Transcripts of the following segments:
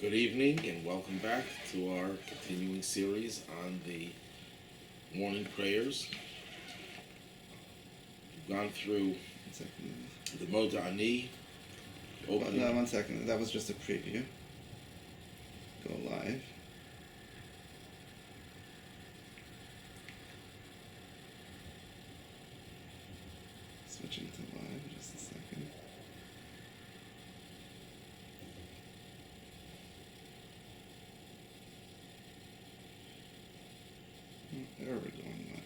Good evening and welcome back to our continuing series on the morning prayers. We've gone through 1 second. the Moda Ani, opening. No, 1 second. That was just a preview. Go live. Switching to live, just a second. There we're doing live.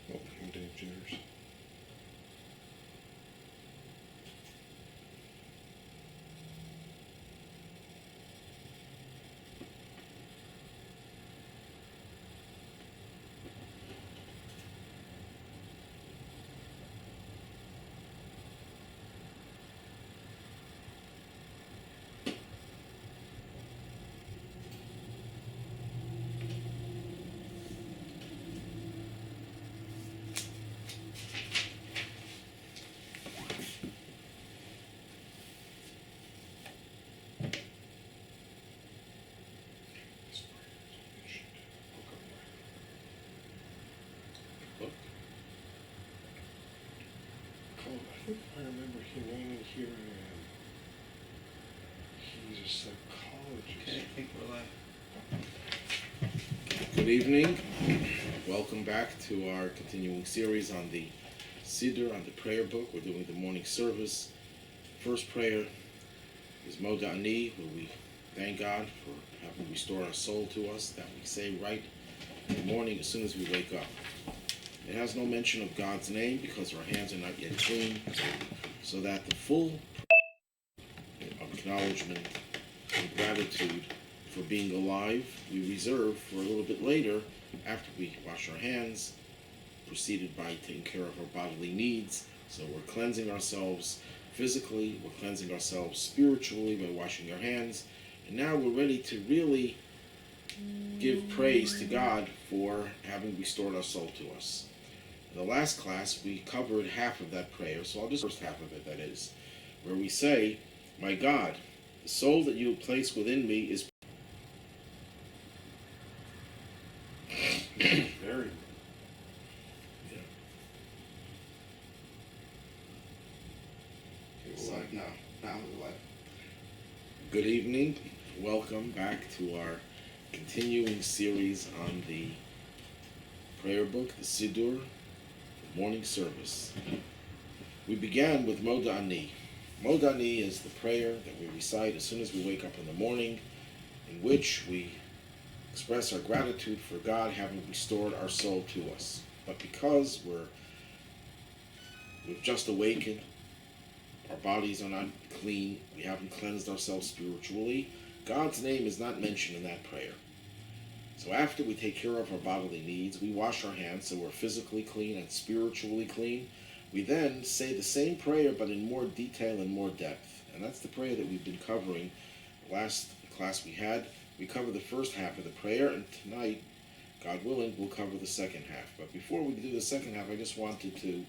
Opening Dave Jitters. I think I remember him naming here. He's a psychologist. Okay, I think we're live. Good evening. Welcome back to our continuing series on the Siddur, on the prayer book. We're doing the morning service. First prayer is Moda Ani, where we thank God for having restored our soul to us, that we say right in the morning as soon as we wake up. It has no mention of God's name because our hands are not yet clean, so that the full acknowledgement and gratitude for being alive we reserve for a little bit later after we wash our hands, preceded by taking care of our bodily needs. So we're cleansing ourselves physically, we're cleansing ourselves spiritually by washing our hands, and now we're ready to really give praise to God for having restored our soul to us. In the last class, we covered half of that prayer, so I'll just first half of it, that is, where we say, "My God, the soul that you have placed within me is..." Very. Yeah. It's live now. Now we're live. Good evening. Welcome back to our continuing series on the prayer book, the Siddur, the morning service. We began with Moda Ani. Moda Ani is the prayer that we recite as soon as we wake up in the morning, in which we express our gratitude for God having restored our soul to us. But because we've just awakened, our bodies are not clean, we haven't cleansed ourselves spiritually, God's name is not mentioned in that prayer. So after we take care of our bodily needs, we wash our hands so we're physically clean and spiritually clean. We then say the same prayer but in more detail and more depth. And that's the prayer that we've been covering. Last class we had, we covered the first half of the prayer, and tonight, God willing, we'll cover the second half. But before we do the second half, I just wanted to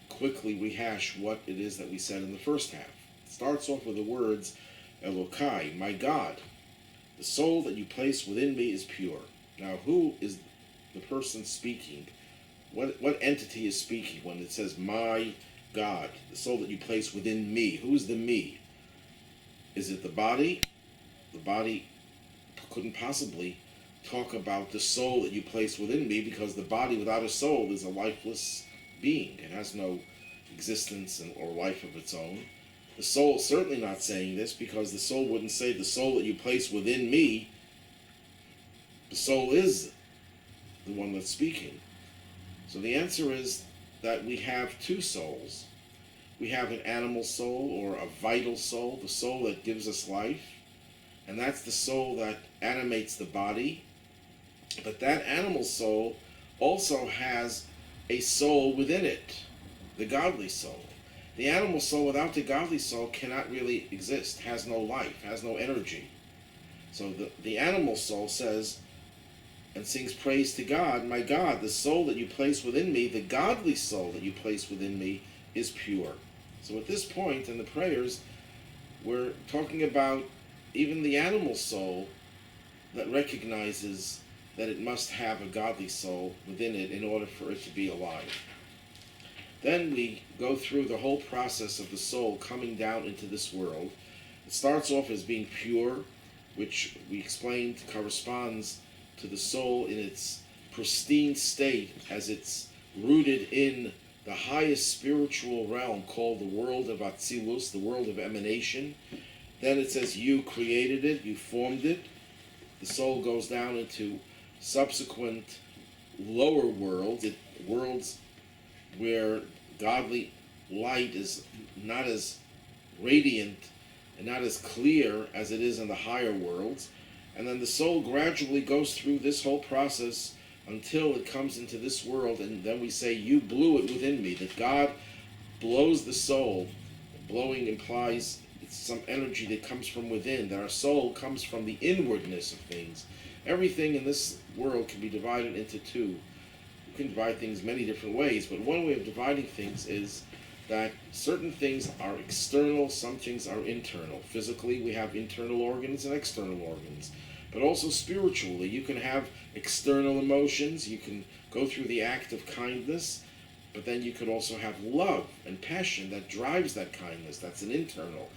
quickly rehash what it is that we said in the first half. It starts off with the words, Elokai, my God, the soul that you place within me is pure. Now, who is the person speaking? What entity is speaking when it says, my God, the soul that you place within me? Who's the me? Is it the body? The body couldn't possibly talk about the soul that you place within me, because the body without a soul is a lifeless being. It has no existence or life of its own. The soul is certainly not saying this, because the soul wouldn't say, the soul that you place within me. The soul is the one that's speaking. So the answer is that we have two souls. We have an animal soul, or a vital soul, the soul that gives us life, and that's the soul that animates the body. But that animal soul also has a soul within it, the godly soul. The animal soul without the godly soul cannot really exist, has no life, has no energy. So the animal soul says, and sings praise to God. My God, the soul that you place within me, the godly soul that you place within me, is pure. So at this point in the prayers, we're talking about even the animal soul that recognizes that it must have a godly soul within it in order for it to be alive. Then we go through the whole process of the soul coming down into this world. It starts off as being pure, which we explained corresponds to the soul in its pristine state as it's rooted in the highest spiritual realm called the world of Atzilus, the world of emanation. Then it says you created it, you formed it. The soul goes down into subsequent lower worlds, worlds where godly light is not as radiant and not as clear as it is in the higher worlds. And then the soul gradually goes through this whole process until it comes into this world, and then we say, you blew it within me, that God blows the soul. Blowing implies it's some energy that comes from within, that our soul comes from the inwardness of things. Everything in this world can be divided into two. You can divide things many different ways, but one way of dividing things is that certain things are external, some things are internal. Physically, we have internal organs and external organs. But also spiritually, you can have external emotions, you can go through the act of kindness, but then you could also have love and passion that drives that kindness. That's an internal.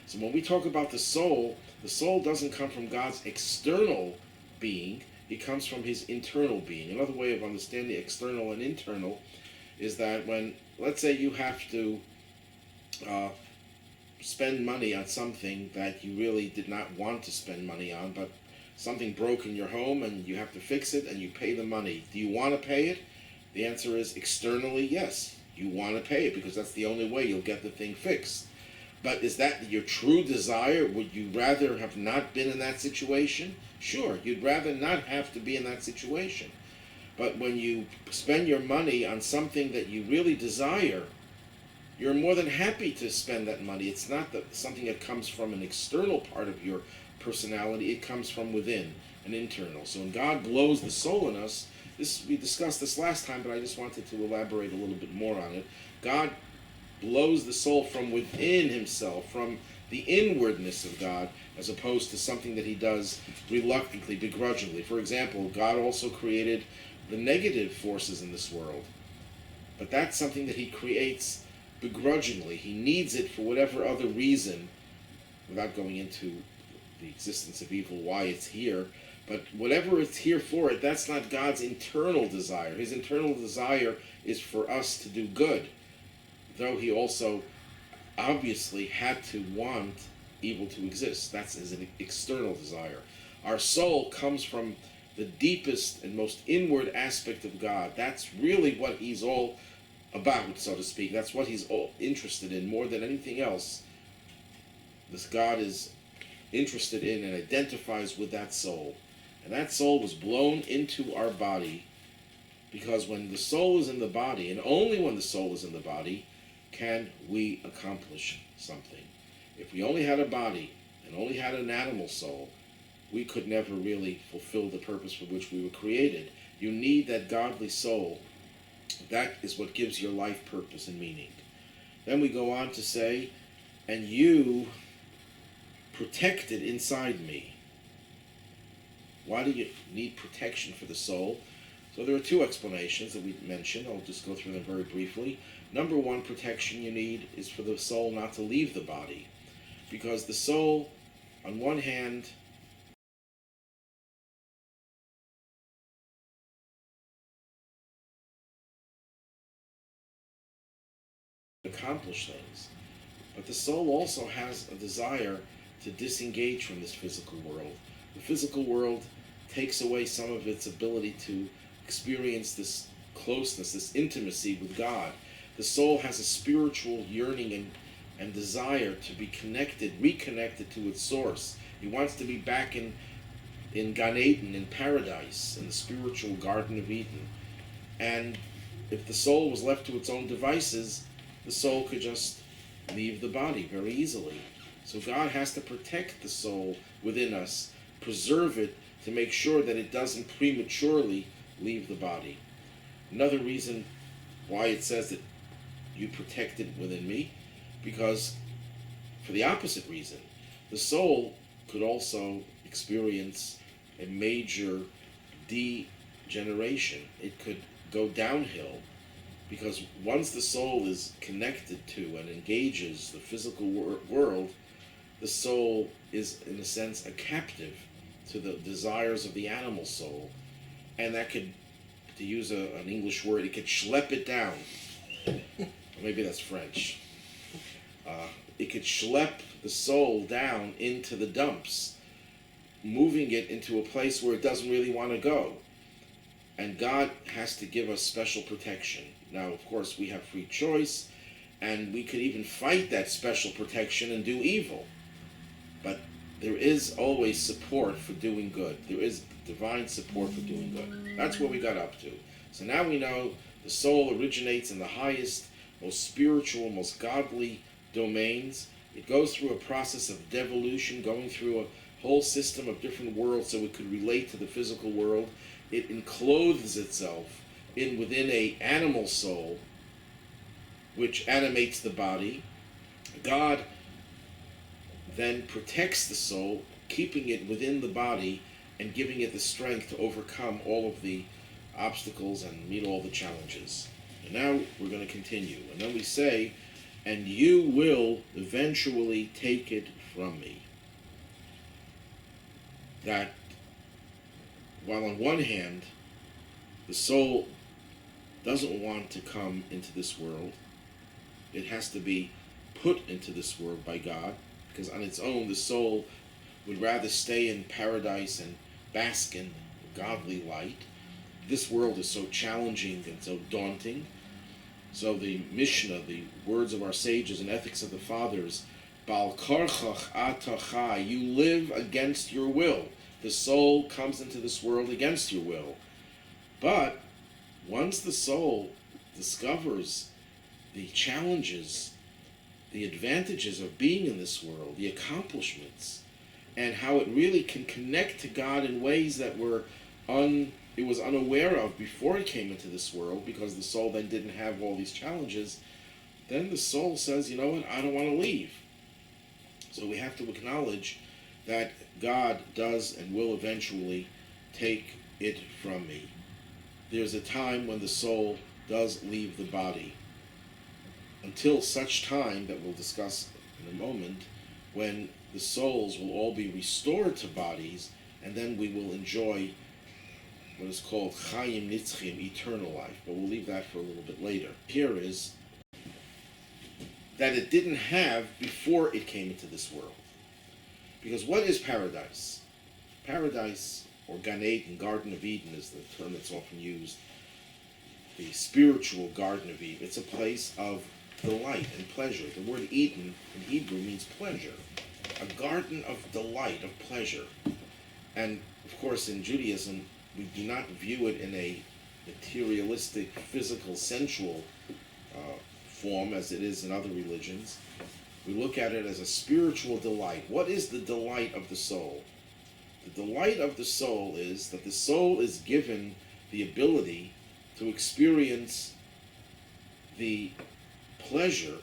So when we talk about the soul doesn't come from God's external being, it comes from his internal being. Another way of understanding external and internal is that when, let's say you have to spend money on something that you really did not want to spend money on, but something broke in your home and you have to fix it and you pay the money. Do you want to pay it? The answer is externally, yes. You want to pay it because that's the only way you'll get the thing fixed. But is that your true desire? Would you rather have not been in that situation? Sure, you'd rather not have to be in that situation. But when you spend your money on something that you really desire, you're more than happy to spend that money. It's not something that comes from an external part of your personality, it comes from within, an internal. So when God blows the soul in us, we discussed this last time, but I just wanted to elaborate a little bit more on it. God blows the soul from within himself, from the inwardness of God, as opposed to something that he does reluctantly, begrudgingly. For example, God also created the negative forces in this world, but that's something that he creates begrudgingly. He needs it for whatever other reason, without going into the existence of evil, why it's here, but whatever it's here for, that's not God's internal desire. His internal desire is for us to do good, though he also obviously had to want evil to exist. That's his external desire. Our soul comes from the deepest and most inward aspect of God. That's really what he's all about, so to speak. That's what he's all interested in more than anything else. This God is interested in and identifies with that soul. And that soul was blown into our body, because when the soul is in the body, and only when the soul is in the body, can we accomplish something. If we only had a body and only had an animal soul, we could never really fulfill the purpose for which we were created. You need that godly soul. That is what gives your life purpose and meaning. Then we go on to say, and you protected inside me. Why do you need protection for the soul? So there are two explanations that we mentioned. I'll just go through them very briefly. Number one, protection you need is for the soul not to leave the body. Because the soul, on one hand, accomplish things. But the soul also has a desire to disengage from this physical world. The physical world takes away some of its ability to experience this closeness, this intimacy with God. The soul has a spiritual yearning and desire to be connected, reconnected to its source. It wants to be back in Gan Eden, in paradise, in the spiritual Garden of Eden. And if the soul was left to its own devices, the soul could just leave the body very easily. So God has to protect the soul within us, preserve it, to make sure that it doesn't prematurely leave the body. Another reason why it says that you protect it within me, because for the opposite reason, the soul could also experience a major degeneration. It could go downhill, because once the soul is connected to and engages the physical world, the soul is, in a sense, a captive to the desires of the animal soul. And that could, to use an English word, it could schlep it down. Or maybe that's French. It could schlep the soul down into the dumps, moving it into a place where it doesn't really want to go. And God has to give us special protection. Now, of course, we have free choice, and we could even fight that special protection and do evil. But there is always support for doing good. There is divine support for doing good. That's what we got up to. So now we know the soul originates in the highest, most spiritual, most godly domains. It goes through a process of devolution, going through a whole system of different worlds so it could relate to the physical world. It encloses itself within a animal soul, which animates the body. God then protects the soul, keeping it within the body and giving it the strength to overcome all of the obstacles and meet all the challenges. And now we're going to continue. And then we say, and you will eventually take it from me. That while on one hand, the soul doesn't want to come into this world, it has to be put into this world by God, because on its own, the soul would rather stay in paradise and bask in godly light. This world is so challenging and so daunting. So the Mishnah, the words of our sages and ethics of the fathers, Bal karchach atachai, you live against your will. The soul comes into this world against your will. But once the soul discovers the challenges, the advantages of being in this world, the accomplishments, and how it really can connect to God in ways that it was unaware of before it came into this world, because the soul then didn't have all these challenges, then the soul says, you know what, I don't want to leave. So we have to acknowledge that God does and will eventually take it from me. There's a time when the soul does leave the body, until such time that we'll discuss in a moment, when the souls will all be restored to bodies, and then we will enjoy what is called Chayim Nitzchim, eternal life. But we'll leave that for a little bit later. Here is that it didn't have before it came into this world. Because what is paradise? Paradise, or Gan Eden, Garden of Eden is the term that's often used. The spiritual Garden of Eden. It's a place of delight and pleasure. The word Eden in Hebrew means pleasure. A garden of delight, of pleasure. And of course in Judaism, we do not view it in a materialistic, physical, sensual form as it is in other religions. We look at it as a spiritual delight. What is the delight of the soul? The delight of the soul is that the soul is given the ability to experience the pleasure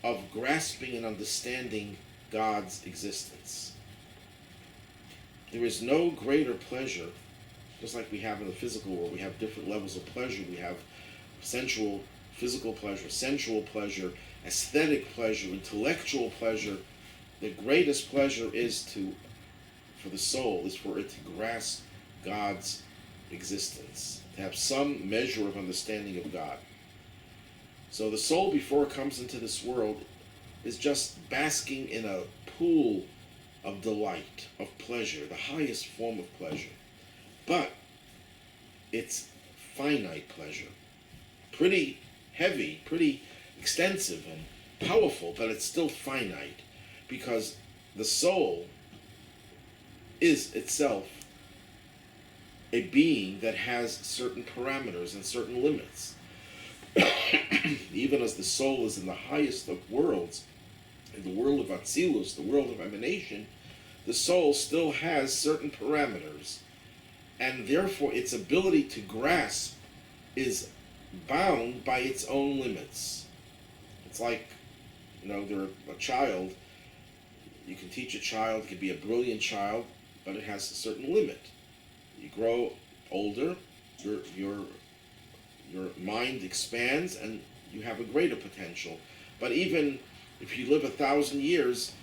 of grasping and understanding God's existence. There is no greater pleasure, just like we have in the physical world. We have different levels of pleasure. We have sensual, physical pleasure, sensual pleasure, aesthetic pleasure, intellectual pleasure. The greatest pleasure for the soul is for it to grasp God's existence, to have some measure of understanding of God. So the soul, before it comes into this world, is just basking in a pool of delight, of pleasure, the highest form of pleasure. But it's finite pleasure. Pretty heavy, pretty extensive and powerful, but it's still finite, because the soul is itself a being that has certain parameters and certain limits. Even as the soul is in the highest of worlds, in the world of Atzilus, the world of emanation, the soul still has certain parameters. and therefore its ability to grasp is bound by its own limits. It's like, they're a child. You can teach a child, it could be a brilliant child, but it has a certain limit. You grow older, your mind expands, and you have a greater potential. But even if you live 1,000 years,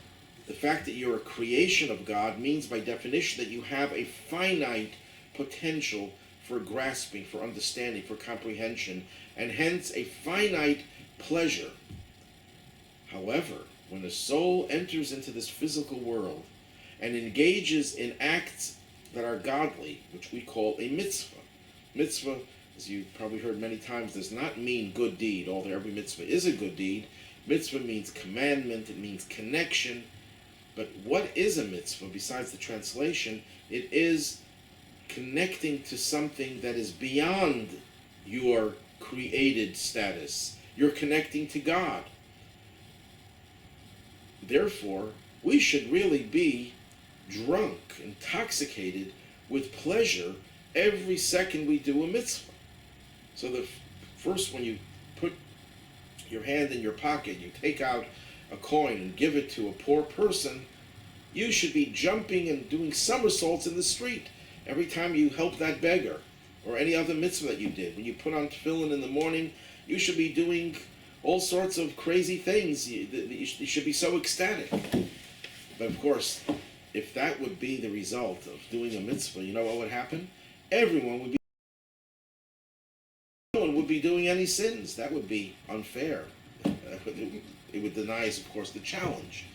the fact that you're a creation of God means by definition that you have a finite potential for grasping, for understanding, for comprehension, and hence a finite pleasure. However, when a soul enters into this physical world and engages in acts that are godly, which we call a mitzvah. Mitzvah, as you've probably heard many times, does not mean good deed, although every mitzvah is a good deed. Mitzvah means commandment, it means connection. But what is a mitzvah besides the translation? It is connecting to something that is beyond your created status. You're connecting to God. Therefore, we should really be drunk, intoxicated with pleasure every second we do a mitzvah. So first when you put your hand in your pocket, you take out a coin and give it to a poor person, you should be jumping and doing somersaults in the street every time you help that beggar, or any other mitzvah that you did. When you put on tefillin in the morning, you should be doing all sorts of crazy things. You should be so ecstatic. But of course, if that would be the result of doing a mitzvah, you know what would happen? Everyone would be no one would be doing any sins. That would be unfair. It would deny us, of course, the challenge.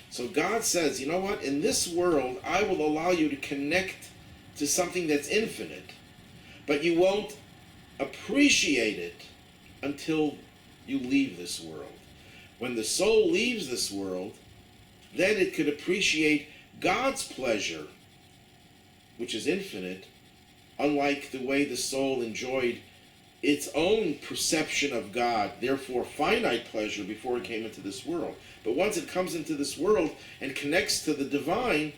So God says, you know what? In this world, I will allow you to connect to something that's infinite, but you won't appreciate it until you leave this world. When the soul leaves this world, then it could appreciate God's pleasure, which is infinite, unlike the way the soul enjoyed its own perception of God, therefore finite pleasure before it came into this world. But once it comes into this world and connects to the divine,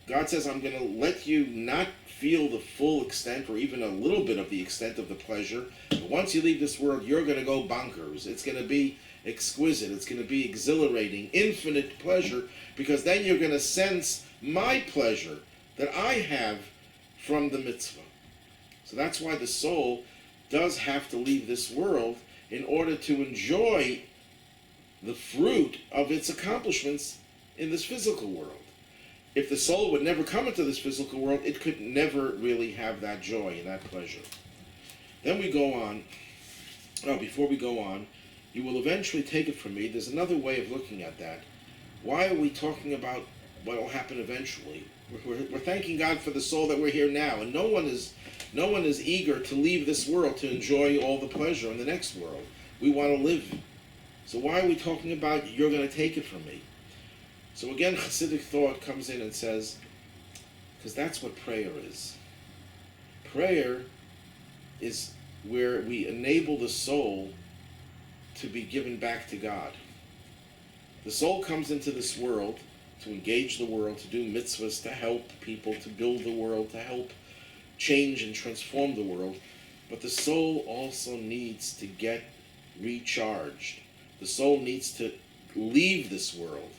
God says, I'm going to let you not feel the full extent or even a little bit of the extent of the pleasure. But once you leave this world, you're going to go bonkers. It's going to be exquisite. It's going to be exhilarating, infinite pleasure, because then you're going to sense my pleasure that I have from the mitzvah. So that's why the soul does have to leave this world in order to enjoy the fruit of its accomplishments in this physical world. If the soul would never come into this physical world, it could never really have that joy and that pleasure. Then we go on. Before we go on, you will eventually take it from me. There's another way of looking at that. Why are we talking about what will happen eventually? We're thanking God for the soul that we're here now, and no one is eager to leave this world to enjoy all the pleasure in the next world. We want to live. So why are we talking about you're going to take it from me? So again, Hasidic thought comes in and says, because that's what prayer is. Prayer is where we enable the soul to be given back to God. The soul comes into this world to engage the world, to do mitzvahs, to help people, to build the world, to help change and transform the world. But the soul also needs to get recharged. The soul needs to leave this world.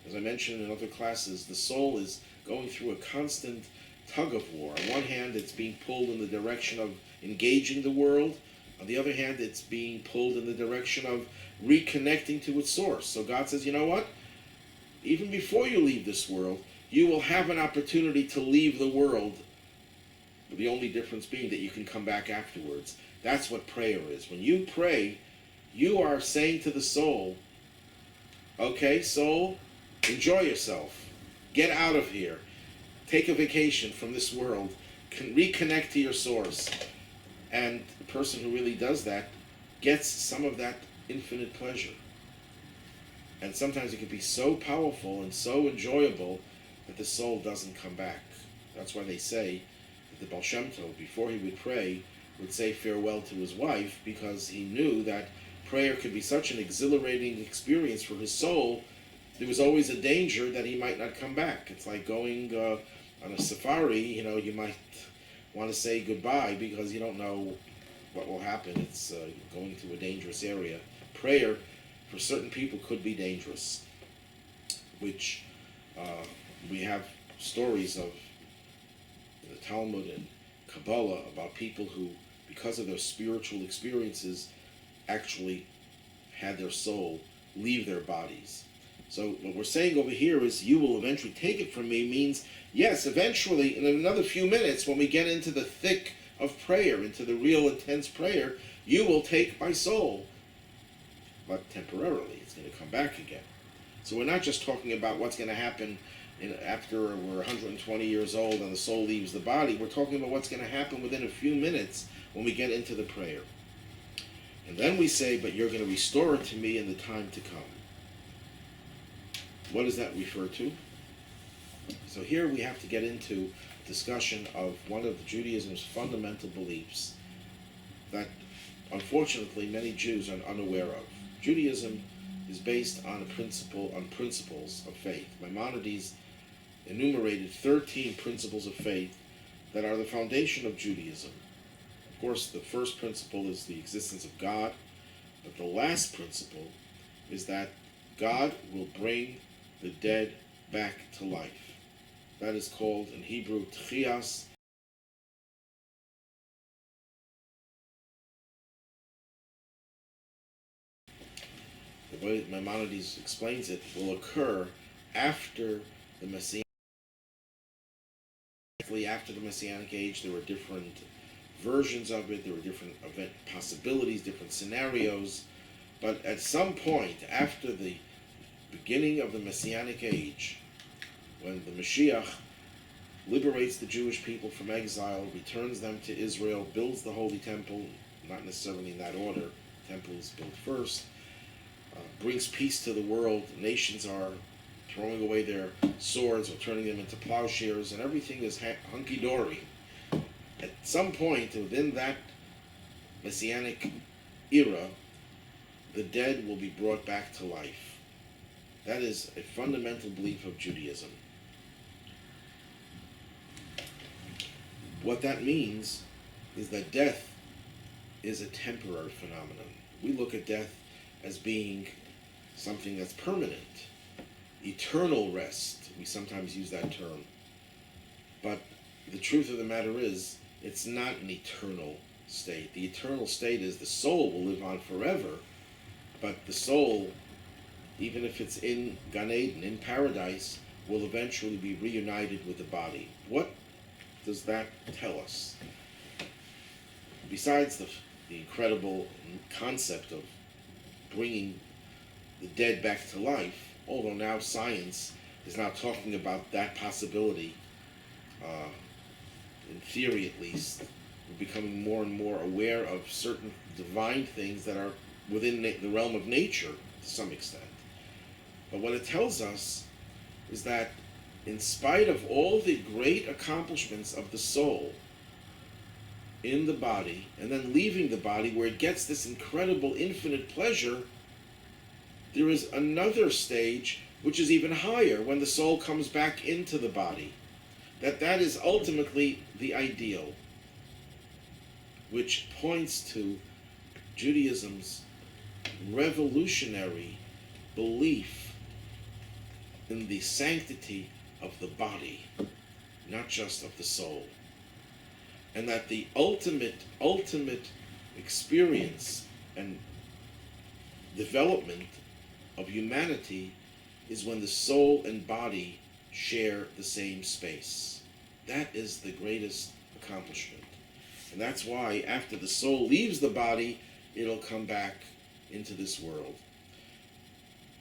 As I mentioned in other classes, the soul is going through a constant tug of war. On one hand, it's being pulled in the direction of engaging the world. On the other hand, it's being pulled in the direction of reconnecting to its source. So God says, you know what? Even before you leave this world, you will have an opportunity to leave the world. But the only difference being that you can come back afterwards. That's what prayer is. When you pray, you are saying to the soul, okay, soul, enjoy yourself. Get out of here. Take a vacation from this world. Reconnect to your source. And the person who really does that gets some of that infinite pleasure. And sometimes it can be so powerful and so enjoyable that the soul doesn't come back. That's why they say that the Baal Shem Tov, before he would pray, would say farewell to his wife, because he knew that prayer could be such an exhilarating experience for his soul. There was always a danger that he might not come back. It's like going On a safari, you might want to say goodbye because you don't know what will happen. It's going to a dangerous area. Prayer for certain people could be dangerous, which we have stories of in the Talmud and Kabbalah about people who, because of their spiritual experiences, actually had their soul leave their bodies. So what we're saying over here is, you will eventually take it from me, means, yes, eventually, in another few minutes, when we get into the thick of prayer, into the real intense prayer, you will take my soul. But temporarily, it's going to come back again. So we're not just talking about what's going to happen after we're 120 years old and the soul leaves the body. We're talking about what's going to happen within a few minutes when we get into the prayer. And then we say, but you're going to restore it to me in the time to come. What does that refer to? So here we have to get into discussion of one of Judaism's fundamental beliefs that unfortunately many Jews are unaware of. Judaism is based on principles of faith. Maimonides enumerated 13 principles of faith that are the foundation of Judaism. Of course, the first principle is the existence of God, but the last principle is that God will bring the dead back to life. That is called in Hebrew tchias. The way Maimonides explains it will occur after the Messianic. After the Messianic age, there were different versions of it. There were different event possibilities, different scenarios. But at some point after the beginning of the Messianic age, when the Mashiach liberates the Jewish people from exile, returns them to Israel, builds the Holy Temple, not necessarily in that order, the temple is built first, brings peace to the world, nations are throwing away their swords or turning them into plowshares, and everything is hunky-dory. At some point within that Messianic era, the dead will be brought back to life. That is a fundamental belief of Judaism. What that means is that death is a temporary phenomenon. We look at death as being something that's permanent, eternal rest. We sometimes use that term. But the truth of the matter is, it's not an eternal state. The eternal state is the soul will live on forever, but the soul, even if it's in Gan Eden, in paradise, will eventually be reunited with the body. What does that tell us? Besides the incredible concept of bringing the dead back to life, although now science is now talking about that possibility, in theory at least, we're becoming more and more aware of certain divine things that are within the realm of nature to some extent. But what it tells us is that in spite of all the great accomplishments of the soul in the body, and then leaving the body where it gets this incredible infinite pleasure, there is another stage which is even higher when the soul comes back into the body. That is ultimately the ideal, which points to Judaism's revolutionary belief in the sanctity of the body, not just of the soul. And that the ultimate experience and development of humanity is when the soul and body share the same space. That is the greatest accomplishment. And that's why after the soul leaves the body, it'll come back into this world.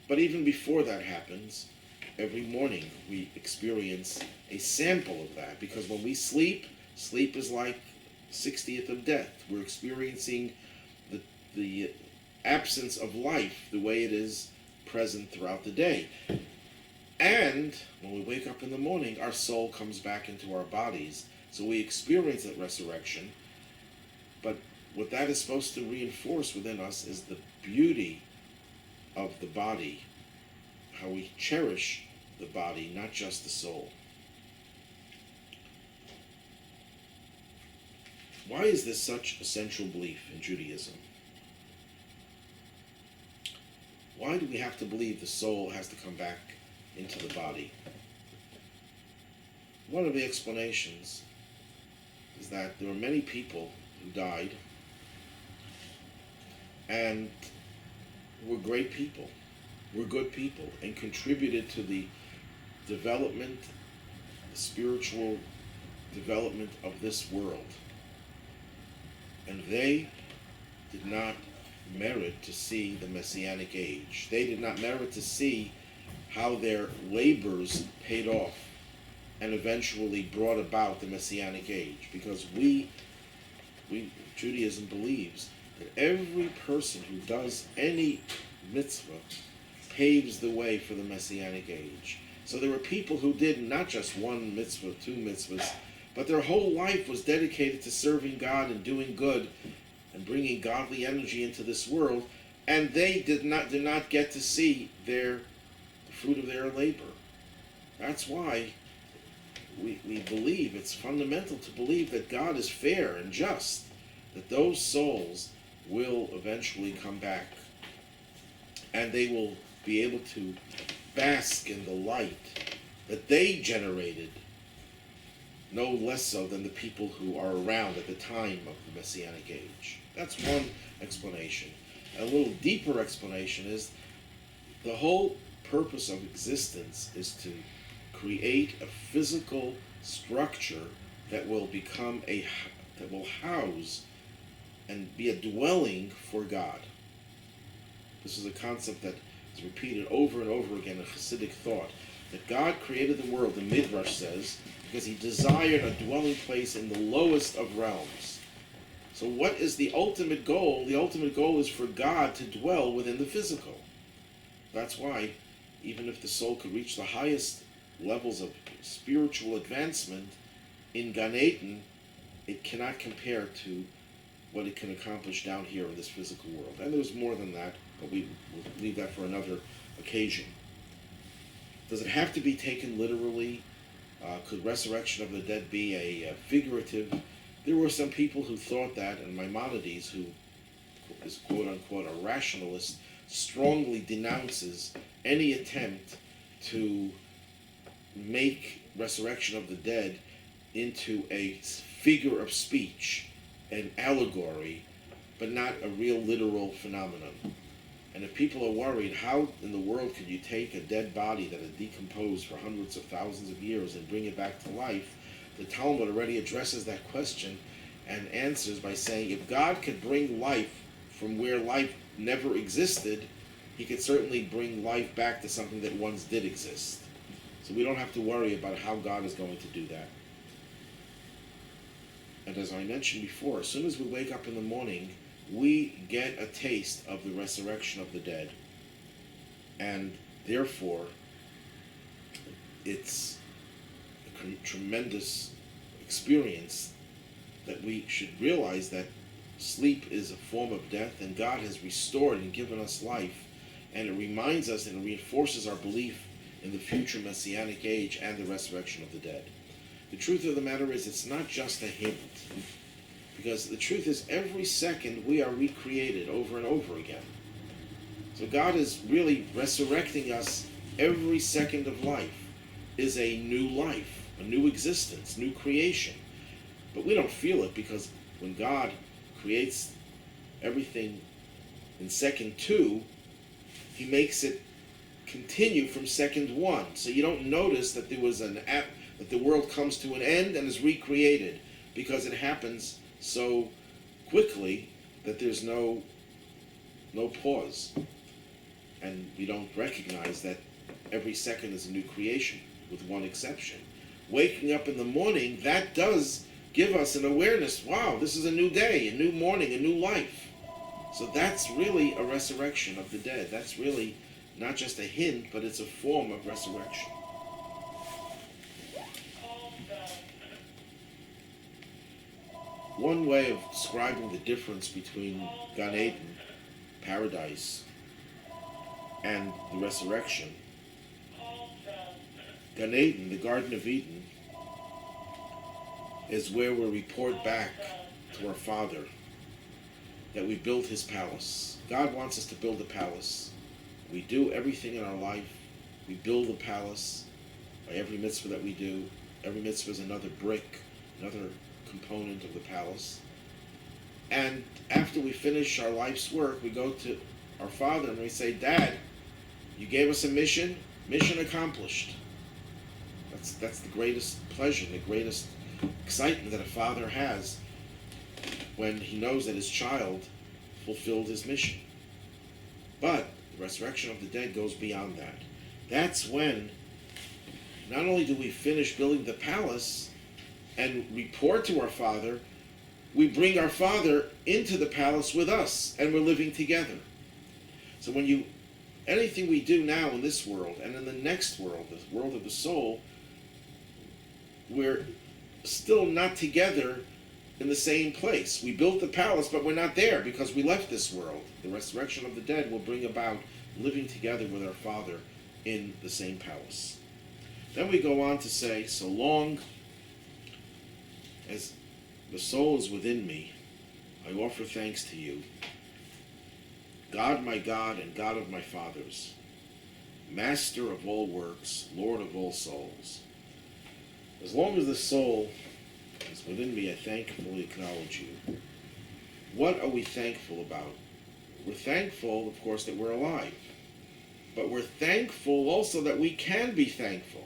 But even before that happens, every morning we experience a sample of that, because when we sleep is like 60th of death. We're experiencing the absence of life the way it is present throughout the day. And when we wake up in the morning, our soul comes back into our bodies. So we experience that resurrection. But what that is supposed to reinforce within us is the beauty of the body, how we cherish the body, not just the soul. Why is this such a central belief in Judaism? Why do we have to believe the soul has to come back into the body? One of the explanations is that there were many people who died and were great people, were good people, and contributed to the development, the spiritual development of this world. And they did not merit to see the Messianic age. They did not merit to see how their labors paid off and eventually brought about the Messianic age. Because Judaism believes that every person who does any mitzvah paves the way for the Messianic age. So there were people who did not just one mitzvah, two mitzvahs, but their whole life was dedicated to serving God and doing good and bringing godly energy into this world, and they did not get to see the fruit of their labor. That's why we believe, it's fundamental to believe that God is fair and just, that those souls will eventually come back and they will be able to bask in the light that they generated, no less so than the people who are around at the time of the Messianic age. That's one explanation. A little deeper explanation is the whole purpose of existence is to create a physical structure that will that will house and be a dwelling for God. This is a concept that is repeated over and over again in Hasidic thought, that God created the world, the Midrash says, because he desired a dwelling place in the lowest of realms. So what is the ultimate goal? The ultimate goal is for God to dwell within the physical. That's why, even if the soul could reach the highest levels of spiritual advancement in Gan Eden, it cannot compare to what it can accomplish down here in this physical world. And there's more than that, but we will leave that for another occasion. Does it have to be taken literally? Could resurrection of the dead be a figurative? There were some people who thought that, and Maimonides, who is quote-unquote a rationalist, strongly denounces any attempt to make resurrection of the dead into a figure of speech, an allegory, but not a real literal phenomenon. And if people are worried, how in the world could you take a dead body that had decomposed for hundreds of thousands of years and bring it back to life? The Talmud already addresses that question and answers by saying, if God could bring life from where life never existed, he could certainly bring life back to something that once did exist. So we don't have to worry about how God is going to do that. And as I mentioned before, as soon as we wake up in the morning, we get a taste of the resurrection of the dead. And therefore, it's a tremendous experience that we should realize that sleep is a form of death, and God has restored and given us life. And it reminds us and reinforces our belief in the future Messianic age and the resurrection of the dead. The truth of the matter is, it's not just a hint. Because the truth is, every second we are recreated over and over again. So God is really resurrecting us. Every second of life is a new life, a new existence, new creation. But we don't feel it, because when God creates everything in second 2, he makes it continue from second 1. So you don't notice that there was that the world comes to an end and is recreated, because it happens so quickly that there's no pause. And we don't recognize that every second is a new creation, with one exception. Waking up in the morning, that does give us an awareness, wow, this is a new day, a new morning, a new life. So that's really a resurrection of the dead. That's really not just a hint, but it's a form of resurrection. One way of describing the difference between Gan Eden, paradise, and the resurrection, Gan Eden, the Garden of Eden, is where we report back to our Father that we build His palace. God wants us to build a palace. We do everything in our life. We build a palace by every mitzvah that we do. Every mitzvah is another brick, another component of the palace. And after we finish our life's work, we go to our Father and we say, Dad, you gave us a mission accomplished. That's the greatest pleasure, the greatest excitement that a father has when he knows that his child fulfilled his mission. But the resurrection of the dead goes beyond that. That's when not only do we finish building the palace and report to our Father, we bring our Father into the palace with us, and we're living together. So anything we do now in this world and in the next world, the world of the soul, we're still not together in the same place. We built the palace, but we're not there because we left this world. The resurrection of the dead will bring about living together with our Father in the same palace. Then we go on to say, so long as the soul is within me, I offer thanks to you, God my God and God of my fathers, Master of all works, Lord of all souls. As long as the soul is within me, I thankfully acknowledge you. What are we thankful about? We're thankful, of course, that we're alive. But we're thankful also that we can be thankful.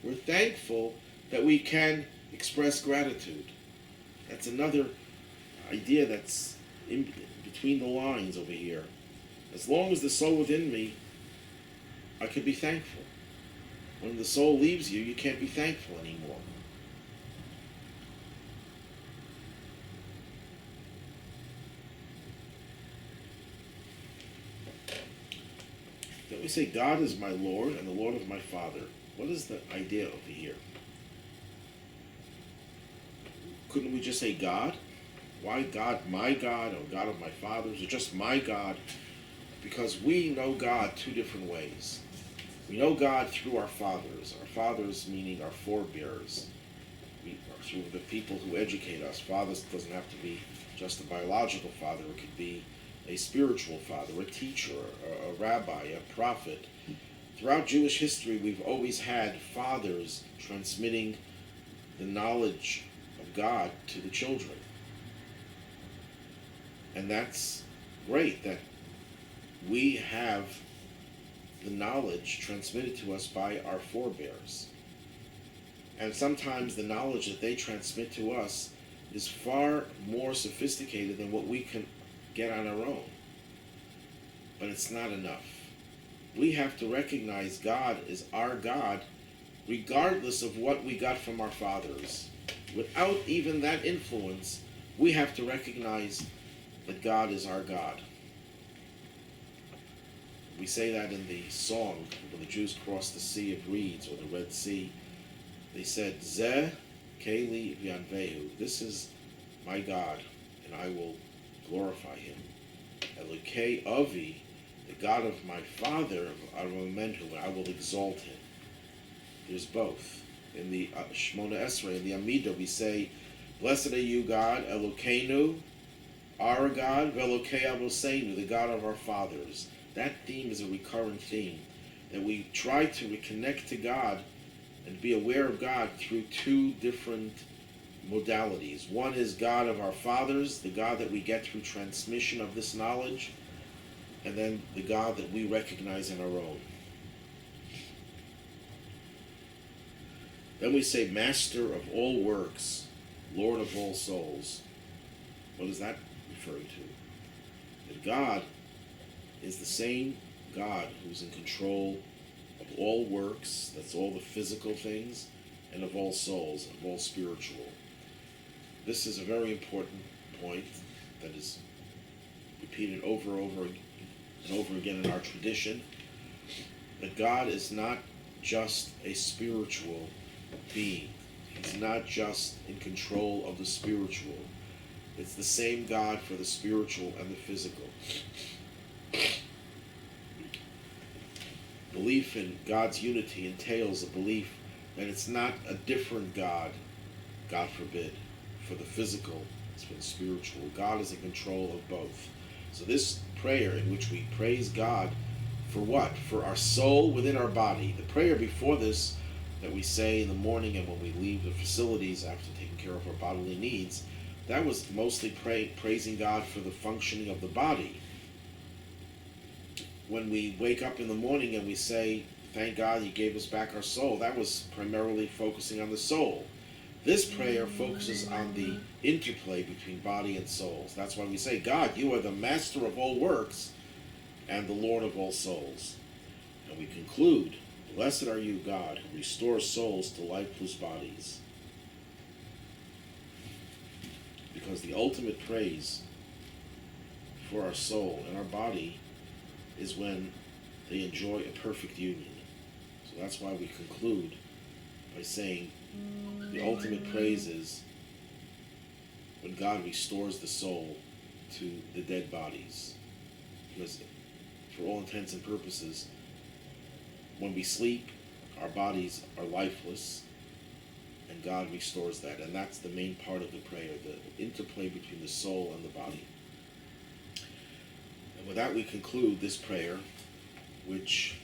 We're thankful that we can express gratitude. That's another idea that's in between the lines over here. As long as the soul within me, I could be thankful. When the soul leaves you, you can't be thankful anymore. Then we say, God is my Lord and the Lord of my Father. What is the idea over here? Couldn't we just say God? Why God, my God, or God of my fathers, or just my God? Because we know God two different ways. We know God through our fathers meaning our forebears, through the people who educate us. Fathers doesn't have to be just a biological father, it could be a spiritual father, a teacher, a rabbi, a prophet. Throughout Jewish history, we've always had fathers transmitting the knowledge of God to the children. And that's great that we have the knowledge transmitted to us by our forebears. And sometimes the knowledge that they transmit to us is far more sophisticated than what we can get on our own. But it's not enough. We have to recognize God is our God regardless of what we got from our fathers. Without even that influence, we have to recognize that God is our God. We say that in the song, when the Jews crossed the Sea of Reeds, or the Red Sea. They said, Zeh Keli V'yanvehu. This is my God, and I will glorify him. Elokai Avi, the God of my father, and I will exalt him. There's both. In the Shmona Esrei, in the Amidah, we say, Blessed are you, God, Elokeinu, our God, Velokei Avoseinu, the God of our fathers. That theme is a recurrent theme, that we try to reconnect to God and be aware of God through two different modalities. One is God of our fathers, the God that we get through transmission of this knowledge, and then the God that we recognize in our own. Then we say, Master of all works, Lord of all souls. What is that referring to? That God is the same God who's in control of all works, that's all the physical things, and of all souls, of all spiritual. This is a very important point that is repeated over and over again in our tradition, that God is not just a spiritual being. He's not just in control of the spiritual. It's the same God for the spiritual and the physical. Belief in God's unity entails a belief that it's not a different God, God forbid, for the physical it's been spiritual. God is in control of both. So this prayer in which we praise God for what? For our soul within our body. The prayer before this that we say in the morning and when we leave the facilities after taking care of our bodily needs, that was mostly praising God for the functioning of the body. When we wake up in the morning and we say, thank God He gave us back our soul, that was primarily focusing on the soul. This prayer focuses on the interplay between body and souls. That's why we say, God, you are the master of all works and the Lord of all souls. And we conclude, blessed are you, God, who restores souls to lifeless bodies. Because the ultimate praise for our soul and our body is when they enjoy a perfect union. So that's why we conclude by saying the ultimate praise is when God restores the soul to the dead bodies. Because for all intents and purposes, when we sleep, our bodies are lifeless, and God restores that. And that's the main part of the prayer, the interplay between the soul and the body. And with that, we conclude this prayer, which,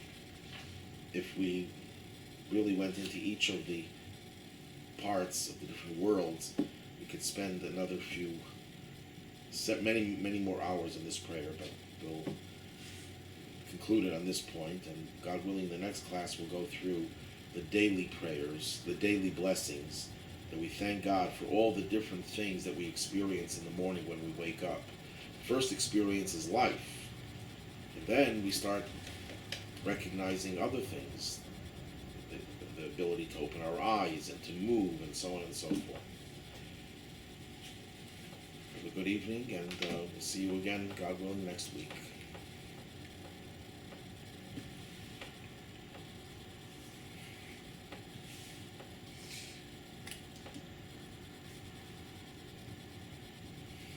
if we really went into each of the parts of the different worlds, we could spend another many more hours in this prayer, but we'll conclude it on this point, and God willing, the next class will go through the daily prayers, the daily blessings, that we thank God for all the different things that we experience in the morning when we wake up. The first experience is life, and then we start recognizing other things, the ability to open our eyes and to move and so on and so forth. Have a good evening, and we'll see you again, God willing, next week.